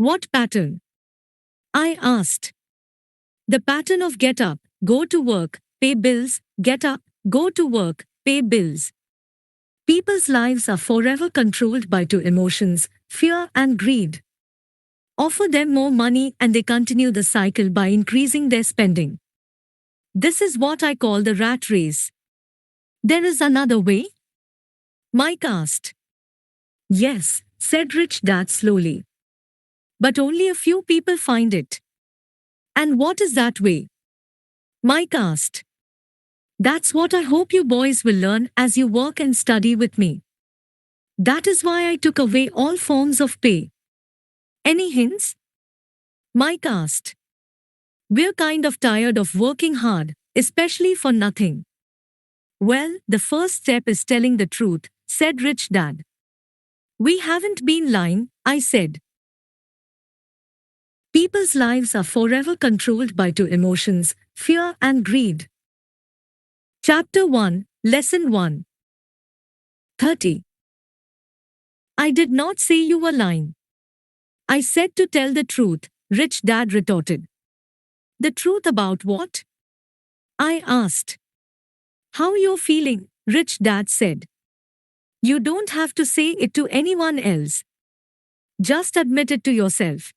What pattern? I asked. The pattern of get up, go to work, pay bills, get up, go to work, pay bills. People's lives are forever controlled by two emotions, fear and greed. Offer them more money and they continue the cycle by increasing their spending. This is what I call the rat race. There is another way? Mike asked. Yes, said Rich Dad slowly. But only a few people find it. And what is that way? Mike asked. That's what I hope you boys will learn as you work and study with me. That is why I took away all forms of pay. Any hints? Mike asked. We're kind of tired of working hard, especially for nothing. Well, the first step is telling the truth, said Rich Dad. We haven't been lying, I said. People's lives are forever controlled by two emotions, fear and greed. Chapter 1, Lesson 1. 30. I did not say you were lying. I said to tell the truth, Rich Dad retorted. The truth about what? I asked. How you're feeling, Rich Dad said. You don't have to say it to anyone else. Just admit it to yourself.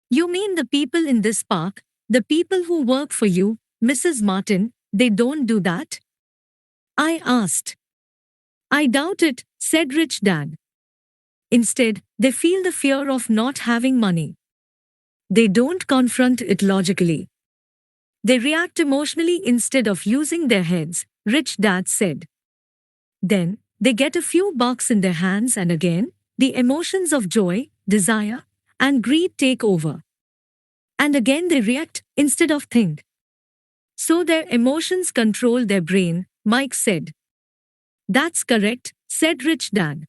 You mean the people in this park, the people who work for you, Mrs. Martin, they don't do that? I asked. I doubt it, said Rich Dad. Instead, they feel the fear of not having money. They don't confront it logically. They react emotionally instead of using their heads, Rich Dad said. Then, they get a few bucks in their hands and again, the emotions of joy, desire, and greed take over. And again they react instead of think. So their emotions control their brain, Mike said. That's correct, said Rich Dad.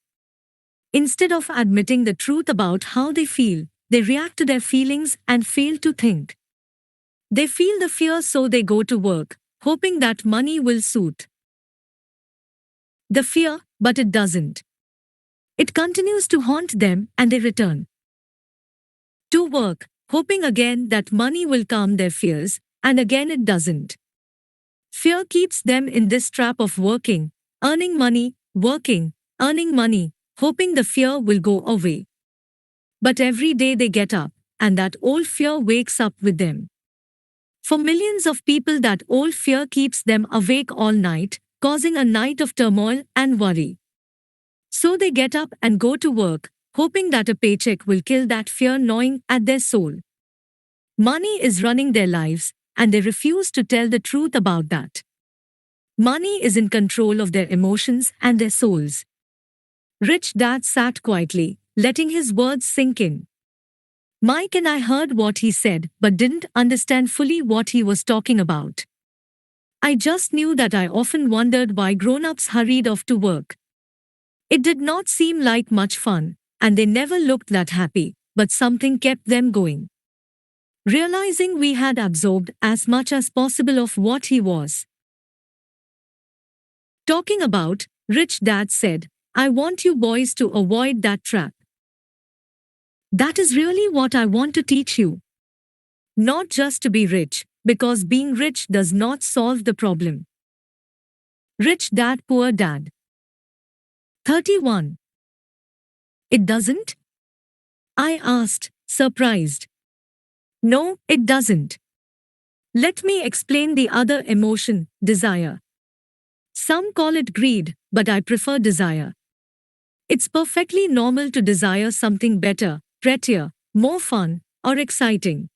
Instead of admitting the truth about how they feel, they react to their feelings and fail to think. They feel the fear so they go to work, hoping that money will soothe the fear, but it doesn't. It continues to haunt them and they return to work, hoping again that money will calm their fears, and again it doesn't. Fear keeps them in this trap of working, earning money, working, earning money, hoping the fear will go away. But every day they get up, and that old fear wakes up with them. For millions of people, that old fear keeps them awake all night, causing a night of turmoil and worry. So they get up and go to work, hoping that a paycheck will kill that fear gnawing at their soul. Money is running their lives, and they refuse to tell the truth about that. Money is in control of their emotions and their souls. Rich Dad sat quietly, letting his words sink in. Mike and I heard what he said but didn't understand fully what he was talking about. I just knew that I often wondered why grown-ups hurried off to work. It did not seem like much fun, and they never looked that happy, but something kept them going. Realizing we had absorbed as much as possible of what he was talking about, Rich Dad said, I want you boys to avoid that trap. That is really what I want to teach you. Not just to be rich, because being rich does not solve the problem. Rich Dad, Poor Dad. 31. It doesn't? I asked, surprised. No, it doesn't. Let me explain the other emotion, desire. Some call it greed, but I prefer desire. It's perfectly normal to desire something better, prettier, more fun, or exciting.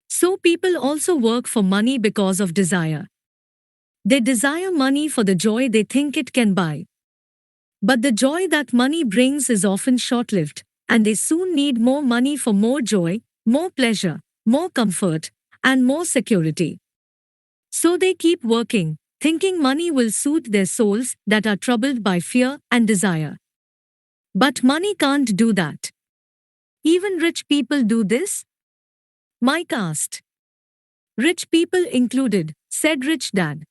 So people also work for money because of desire. They desire money for the joy they think it can buy. But the joy that money brings is often short-lived, and they soon need more money for more joy, more pleasure, more comfort, and more security. So they keep working, thinking money will soothe their souls that are troubled by fear and desire. But money can't do that. Even rich people do this? Mike asked. Rich people included, said Rich Dad.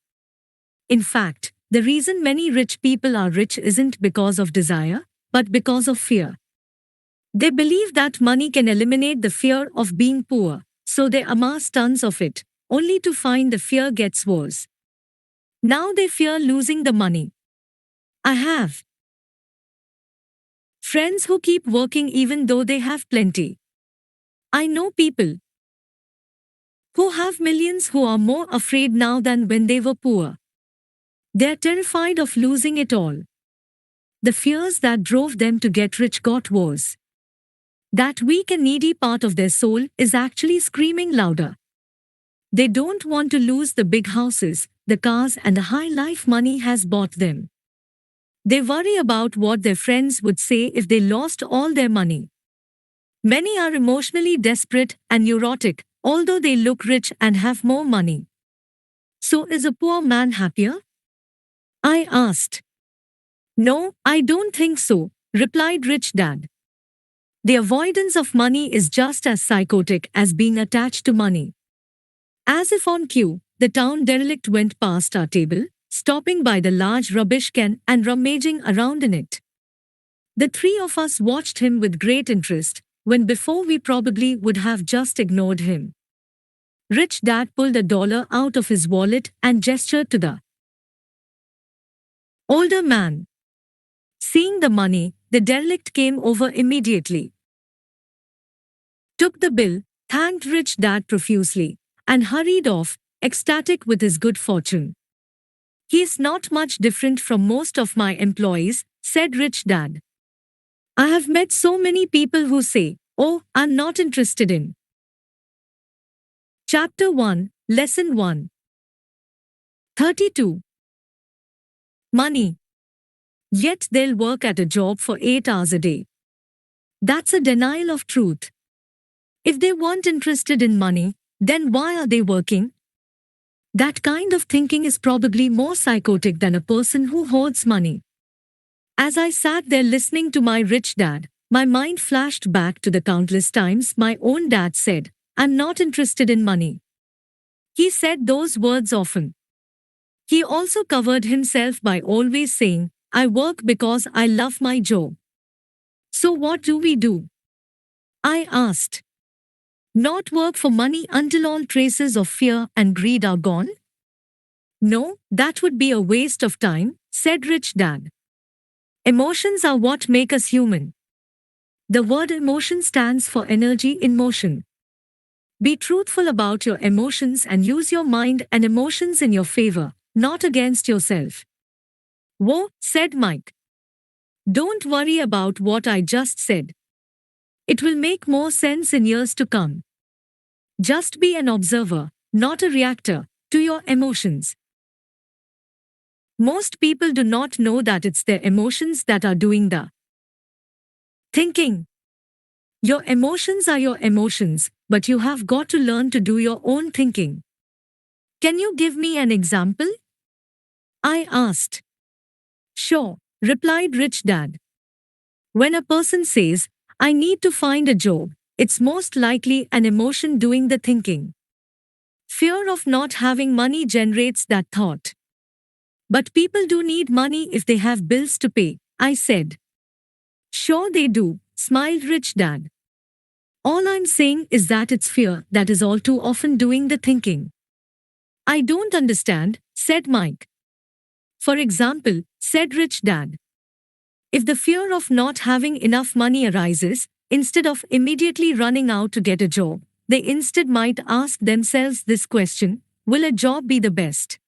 In fact, the reason many rich people are rich isn't because of desire, but because of fear. They believe that money can eliminate the fear of being poor, so they amass tons of it, only to find the fear gets worse. Now they fear losing the money. I have friends who keep working even though they have plenty. I know people who have millions who are more afraid now than when they were poor. They're terrified of losing it all. The fears that drove them to get rich got worse. That weak and needy part of their soul is actually screaming louder. They don't want to lose the big houses, the cars, and the high life money has bought them. They worry about what their friends would say if they lost all their money. Many are emotionally desperate and neurotic, although they look rich and have more money. So is a poor man happier? I asked. No, I don't think so, replied Rich Dad. The avoidance of money is just as psychotic as being attached to money. As if on cue, the town derelict went past our table, stopping by the large rubbish can and rummaging around in it. The three of us watched him with great interest, when before we probably would have just ignored him. Rich Dad pulled $1 out of his wallet and gestured to the older man. Seeing the money, the derelict came over immediately, took the bill, thanked Rich Dad profusely, and hurried off, ecstatic with his good fortune. He's not much different from most of my employees, said Rich Dad. I have met so many people who say, oh, I'm not interested in. Chapter 1, Lesson 1. 32. Money. Yet they'll work at a job for 8 hours a day. That's a denial of truth. If they weren't interested in money, then why are they working? That kind of thinking is probably more psychotic than a person who hoards money. As I sat there listening to my rich dad, my mind flashed back to the countless times my own dad said, I'm not interested in money. He said those words often. He also covered himself by always saying, I work because I love my job. So what do we do? I asked. Not work for money until all traces of fear and greed are gone? No, that would be a waste of time, said Rich Dad. Emotions are what make us human. The word emotion stands for energy in motion. Be truthful about your emotions and use your mind and emotions in your favor, not against yourself. Whoa, said Mike. Don't worry about what I just said. It will make more sense in years to come. Just be an observer, not a reactor, to your emotions. Most people do not know that it's their emotions that are doing the thinking. Your emotions are your emotions, but you have got to learn to do your own thinking. Can you give me an example? I asked. Sure, replied Rich Dad. When a person says, I need to find a job, it's most likely an emotion doing the thinking. Fear of not having money generates that thought. But people do need money if they have bills to pay, I said. Sure they do, smiled Rich Dad. All I'm saying is that it's fear that is all too often doing the thinking. I don't understand, said Mike. For example, said Rich Dad. If the fear of not having enough money arises, instead of immediately running out to get a job, they instead might ask themselves this question, will a job be the best?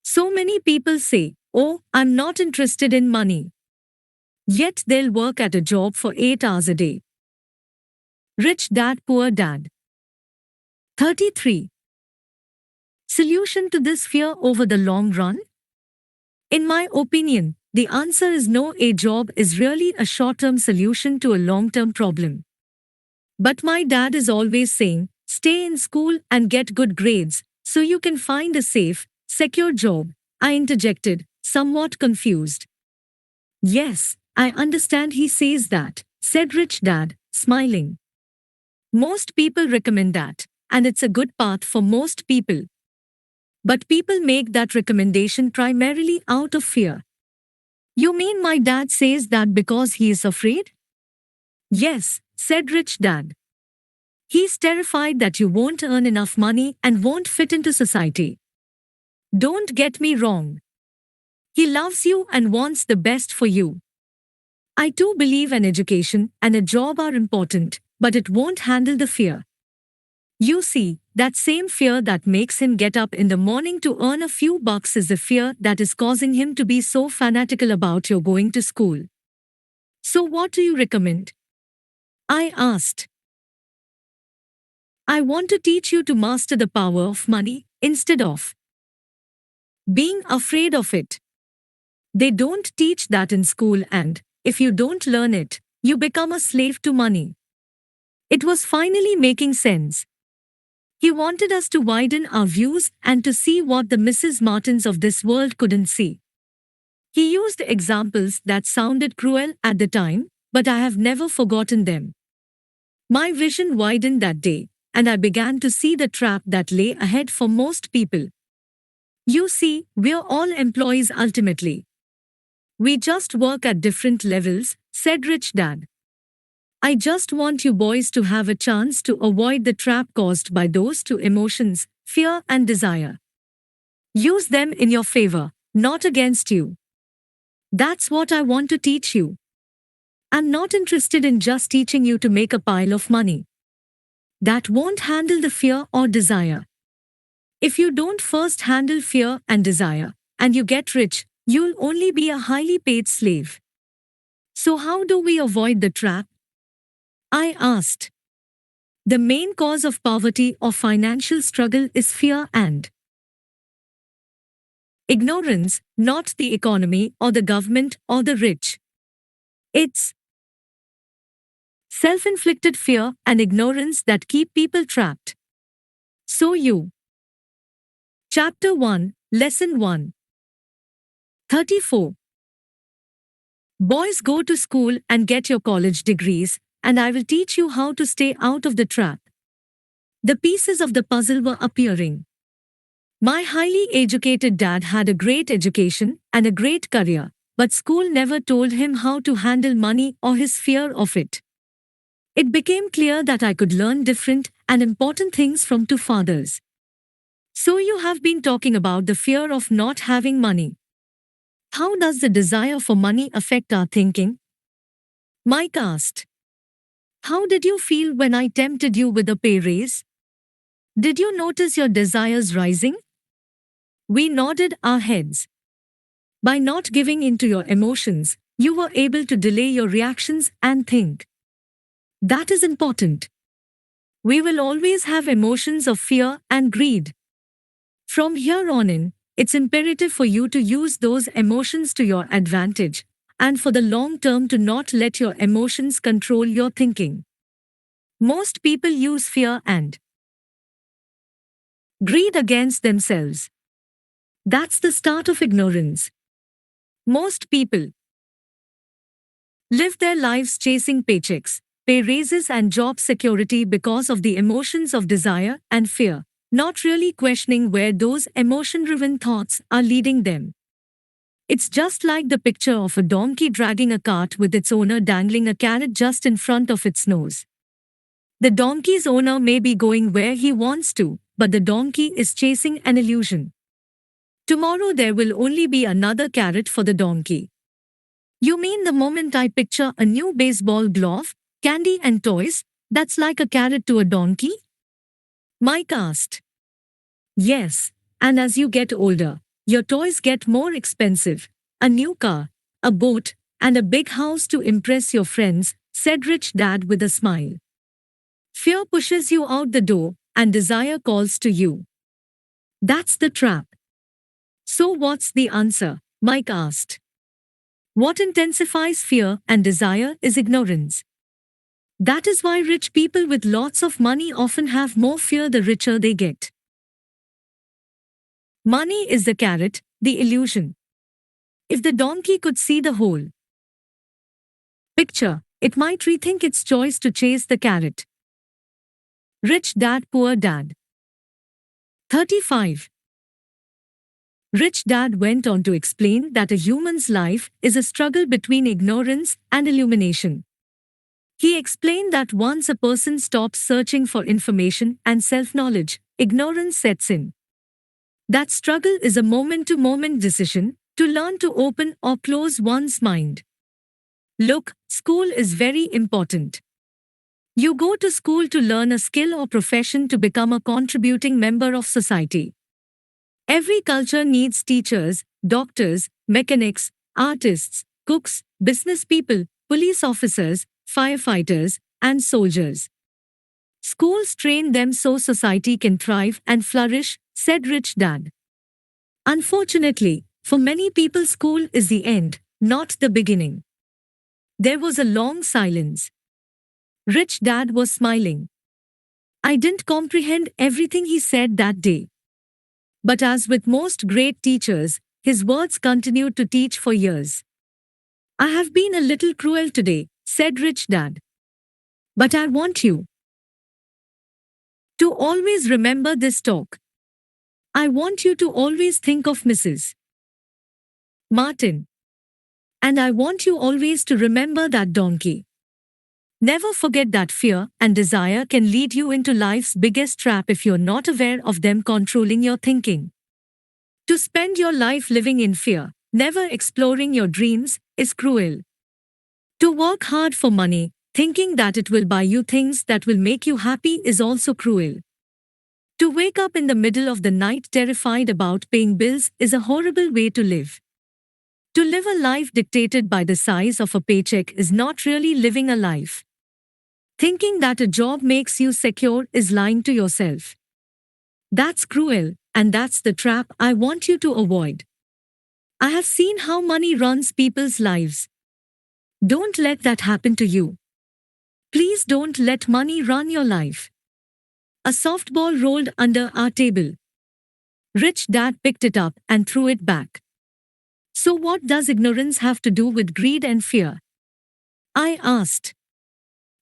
So many people say, oh, I'm not interested in money. Yet they'll work at a job for 8 hours a day. Rich Dad, Poor Dad. 33. Solution to this fear over the long run? In my opinion, the answer is no. A job is really a short-term solution to a long-term problem. But my dad is always saying, stay in school and get good grades, so you can find a safe, secure job, I interjected, somewhat confused. Yes, I understand he says that, said Rich Dad, smiling. Most people recommend that, and it's a good path for most people. But people make that recommendation primarily out of fear. You mean my dad says that because he is afraid? Yes, said Rich Dad. He's terrified that you won't earn enough money and won't fit into society. Don't get me wrong. He loves you and wants the best for you. I too believe an education and a job are important, but it won't handle the fear. You see, that same fear that makes him get up in the morning to earn a few bucks is the fear that is causing him to be so fanatical about your going to school. So what do you recommend? I asked. I want to teach you to master the power of money instead of being afraid of it. They don't teach that in school, and if you don't learn it, you become a slave to money. It was finally making sense. He wanted us to widen our views and to see what the Mrs. Martins of this world couldn't see. He used examples that sounded cruel at the time, but I have never forgotten them. My vision widened that day, and I began to see the trap that lay ahead for most people. You see, we're all employees ultimately. We just work at different levels, said Rich Dad. I just want you boys to have a chance to avoid the trap caused by those two emotions, fear and desire. Use them in your favor, not against you. That's what I want to teach you. I'm not interested in just teaching you to make a pile of money. That won't handle the fear or desire. If you don't first handle fear and desire, and you get rich, you'll only be a highly paid slave. So how do we avoid the trap? I asked. The main cause of poverty or financial struggle is fear and ignorance, not the economy or the government or the rich. It's self-inflicted fear and ignorance that keep people trapped. So you. Chapter 1, Lesson 1. 34. Boys, go to school and get your college degrees, and I will teach you how to stay out of the trap. The pieces of the puzzle were appearing. My highly educated dad had a great education and a great career, but school never told him how to handle money or his fear of it. It became clear that I could learn different and important things from two fathers. So you have been talking about the fear of not having money. How does the desire for money affect our thinking? Mike asked. How did you feel when I tempted you with a pay raise? Did you notice your desires rising? We nodded our heads. By not giving in to your emotions, you were able to delay your reactions and think. That is important. We will always have emotions of fear and greed. From here on in, it's imperative for you to use those emotions to your advantage, and for the long term to not let your emotions control your thinking. Most people use fear and greed against themselves. That's the start of ignorance. Most people live their lives chasing paychecks, pay raises and job security because of the emotions of desire and fear, not really questioning where those emotion-driven thoughts are leading them. It's just like the picture of a donkey dragging a cart with its owner dangling a carrot just in front of its nose. The donkey's owner may be going where he wants to, but the donkey is chasing an illusion. Tomorrow there will only be another carrot for the donkey. You mean the moment I picture a new baseball glove, candy and toys, that's like a carrot to a donkey? Mike asked. Yes, and as you get older, your toys get more expensive. A new car, a boat, and a big house to impress your friends, said Rich Dad with a smile. Fear pushes you out the door, and desire calls to you. That's the trap. So what's the answer? Mike asked. What intensifies fear and desire is ignorance. That is why rich people with lots of money often have more fear the richer they get. Money is the carrot, the illusion. If the donkey could see the whole picture, it might rethink its choice to chase the carrot. Rich Dad, Poor Dad. 35. Rich Dad went on to explain that a human's life is a struggle between ignorance and illumination. He explained that once a person stops searching for information and self-knowledge, ignorance sets in. That struggle is a moment-to-moment decision to learn to open or close one's mind. Look, school is very important. You go to school to learn a skill or profession to become a contributing member of society. Every culture needs teachers, doctors, mechanics, artists, cooks, business people, police officers, firefighters, and soldiers. Schools train them so society can thrive and flourish, said Rich Dad. Unfortunately, for many people, school is the end, not the beginning. There was a long silence. Rich Dad was smiling. I didn't comprehend everything he said that day. But as with most great teachers, his words continued to teach for years. I have been a little cruel today, said Rich Dad. But I want you to always remember this talk. I want you to always think of Mrs. Martin. And I want you always to remember that donkey. Never forget that fear and desire can lead you into life's biggest trap if you're not aware of them controlling your thinking. To spend your life living in fear, never exploring your dreams, is cruel. To work hard for money, thinking that it will buy you things that will make you happy, is also cruel. To wake up in the middle of the night terrified about paying bills is a horrible way to live. To live a life dictated by the size of a paycheck is not really living a life. Thinking that a job makes you secure is lying to yourself. That's cruel, and that's the trap I want you to avoid. I have seen how money runs people's lives. Don't let that happen to you. Please don't let money run your life. A softball rolled under our table. Rich Dad picked it up and threw it back. So what does ignorance have to do with greed and fear? I asked.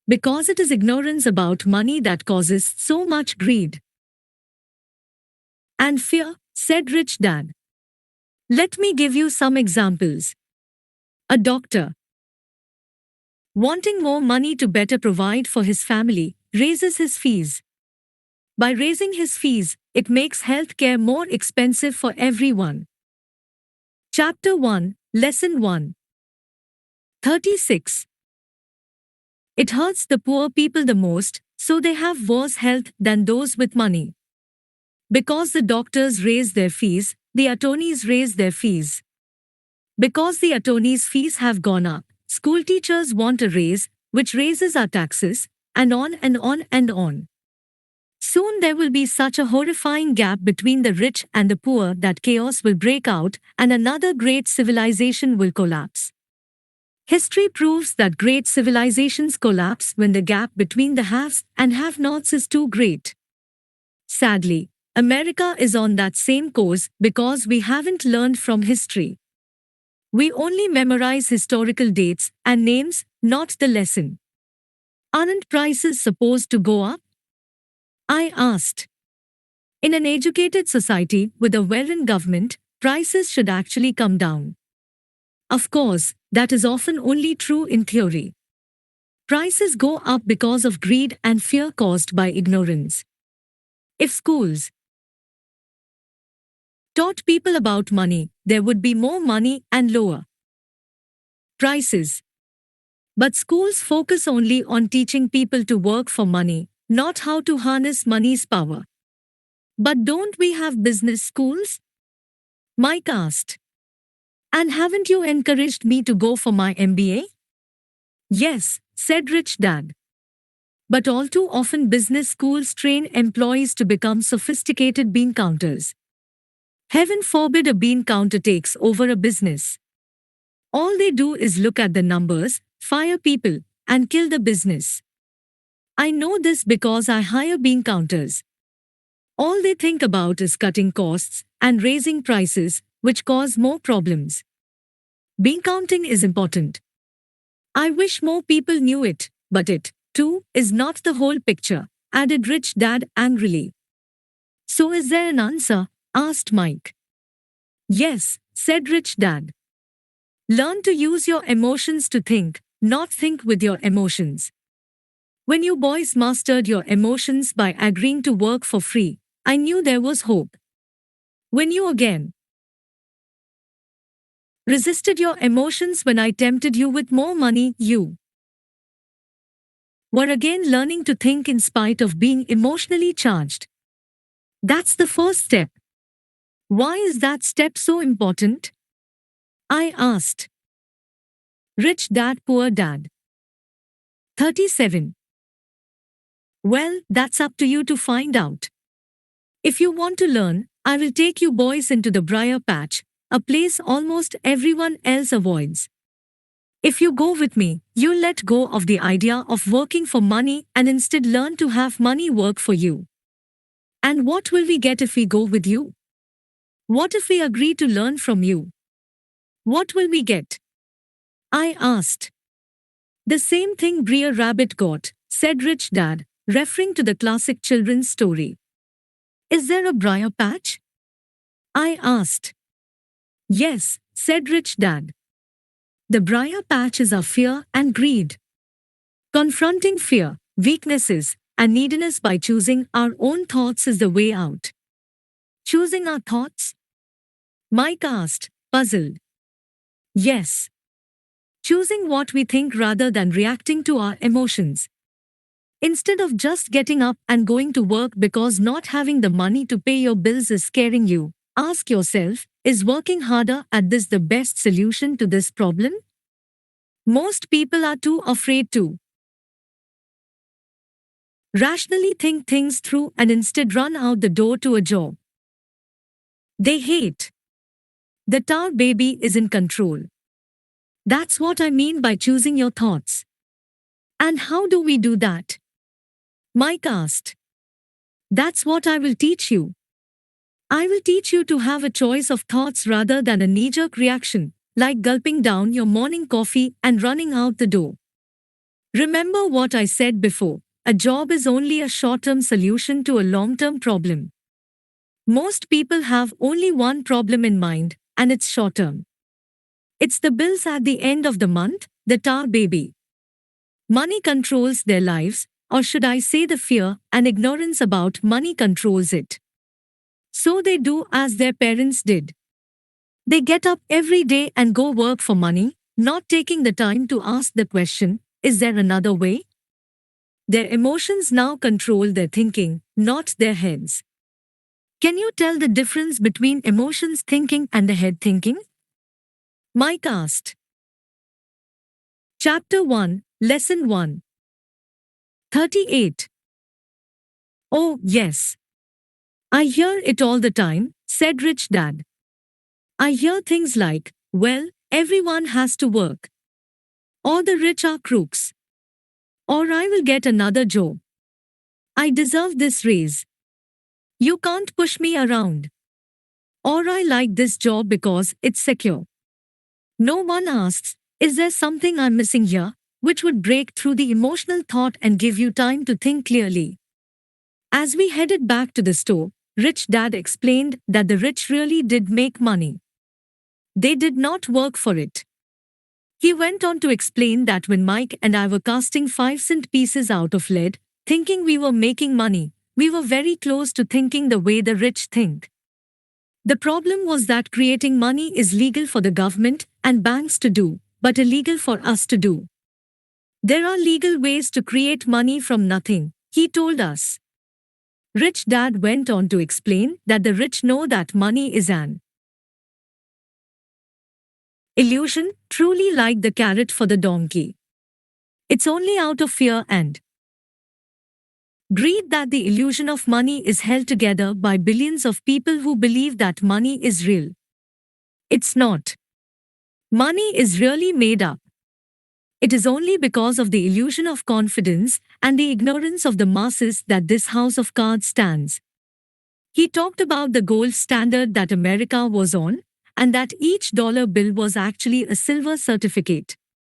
Because it is ignorance about money that causes so much greed and fear, said Rich Dad. Let me give you some examples. A doctor, wanting more money to better provide for his family, raises his fees. By raising his fees, it makes healthcare more expensive for everyone. Chapter 1, Lesson 1. 36. It hurts the poor people the most, so they have worse health than those with money. Because the doctors raise their fees, the attorneys raise their fees. Because the attorneys' fees have gone up, school teachers want a raise, which raises our taxes, and on and on and on. Soon there will be such a horrifying gap between the rich and the poor that chaos will break out and another great civilization will collapse. History proves that great civilizations collapse when the gap between the haves and have-nots is too great. Sadly, America is on that same course because we haven't learned from history. We only memorize historical dates and names, not the lesson. Aren't prices supposed to go up? I asked. In an educated society with a well-run government, prices should actually come down. Of course, that is often only true in theory. Prices go up because of greed and fear caused by ignorance. If schools taught people about money, there would be more money and lower prices. But schools focus only on teaching people to work for money, not how to harness money's power. But don't we have business schools? Mike asked. And haven't you encouraged me to go for my MBA? Yes, said Rich Dad. But all too often business schools train employees to become sophisticated bean counters. Heaven forbid a bean counter takes over a business. All they do is look at the numbers, fire people, and kill the business. I know this because I hire bean counters. All they think about is cutting costs and raising prices, which cause more problems. Bean counting is important. I wish more people knew it, but it, too, is not the whole picture, added Rich Dad angrily. So is there an answer? Asked Mike. Yes, said Rich Dad. Learn to use your emotions to think, not think with your emotions. When you boys mastered your emotions by agreeing to work for free, I knew there was hope. When you again resisted your emotions when I tempted you with more money, you were again learning to think in spite of being emotionally charged. That's the first step. Why is that step so important? I asked. Rich Dad Poor Dad. 37. Well, that's up to you to find out. If you want to learn, I will take you boys into the briar patch, a place almost everyone else avoids. If you go with me, you'll let go of the idea of working for money and instead learn to have money work for you. And what will we get if we go with you? What if we agree to learn from you? What will we get? I asked. The same thing Brer Rabbit got, said Rich Dad, referring to the classic children's story. Is there a briar patch? I asked. Yes, said Rich Dad. The briar patch is our fear and greed. Confronting fear, weaknesses, and neediness by choosing our own thoughts is the way out. Choosing our thoughts? Mike asked, puzzled. Yes. Choosing what we think rather than reacting to our emotions. Instead of just getting up and going to work because not having the money to pay your bills is scaring you, ask yourself, is working harder at this the best solution to this problem? Most people are too afraid to rationally think things through and instead run out the door to a job they hate. The tar baby is in control. That's what I mean by choosing your thoughts. And how do we do that? Mike asked. That's what I will teach you. I will teach you to have a choice of thoughts rather than a knee-jerk reaction, like gulping down your morning coffee and running out the door. Remember what I said before, a job is only a short-term solution to a long-term problem. Most people have only one problem in mind, and it's short-term. It's the bills at the end of the month, the tar baby. Money controls their lives, or should I say the fear and ignorance about money controls it. So they do as their parents did. They get up every day and go work for money, not taking the time to ask the question, is there another way? Their emotions now control their thinking, not their heads. Can you tell the difference between emotions thinking and the head thinking? Mike asked. Chapter 1, Lesson 1. 38. Oh, yes. I hear it all the time, said Rich Dad. I hear things like, well, everyone has to work. Or the rich are crooks. Or I will get another job. I deserve this raise. You can't push me around. Or I like this job because it's secure. No one asks, is there something I'm missing here, which would break through the emotional thought and give you time to think clearly. As we headed back to the store, Rich Dad explained that the rich really did make money. They did not work for it. He went on to explain that when Mike and I were casting 5-cent pieces out of lead, thinking we were making money, we were very close to thinking the way the rich think. The problem was that creating money is legal for the government and banks to do, but illegal for us to do. There are legal ways to create money from nothing, he told us. Rich Dad went on to explain that the rich know that money is an illusion, truly like the carrot for the donkey. It's only out of fear and greed that the illusion of money is held together by billions of people who believe that money is real. It's not. Money is really made up. It is only because of the illusion of confidence and the ignorance of the masses that this house of cards stands. He talked about the gold standard that America was on, and that each dollar bill was actually a silver certificate.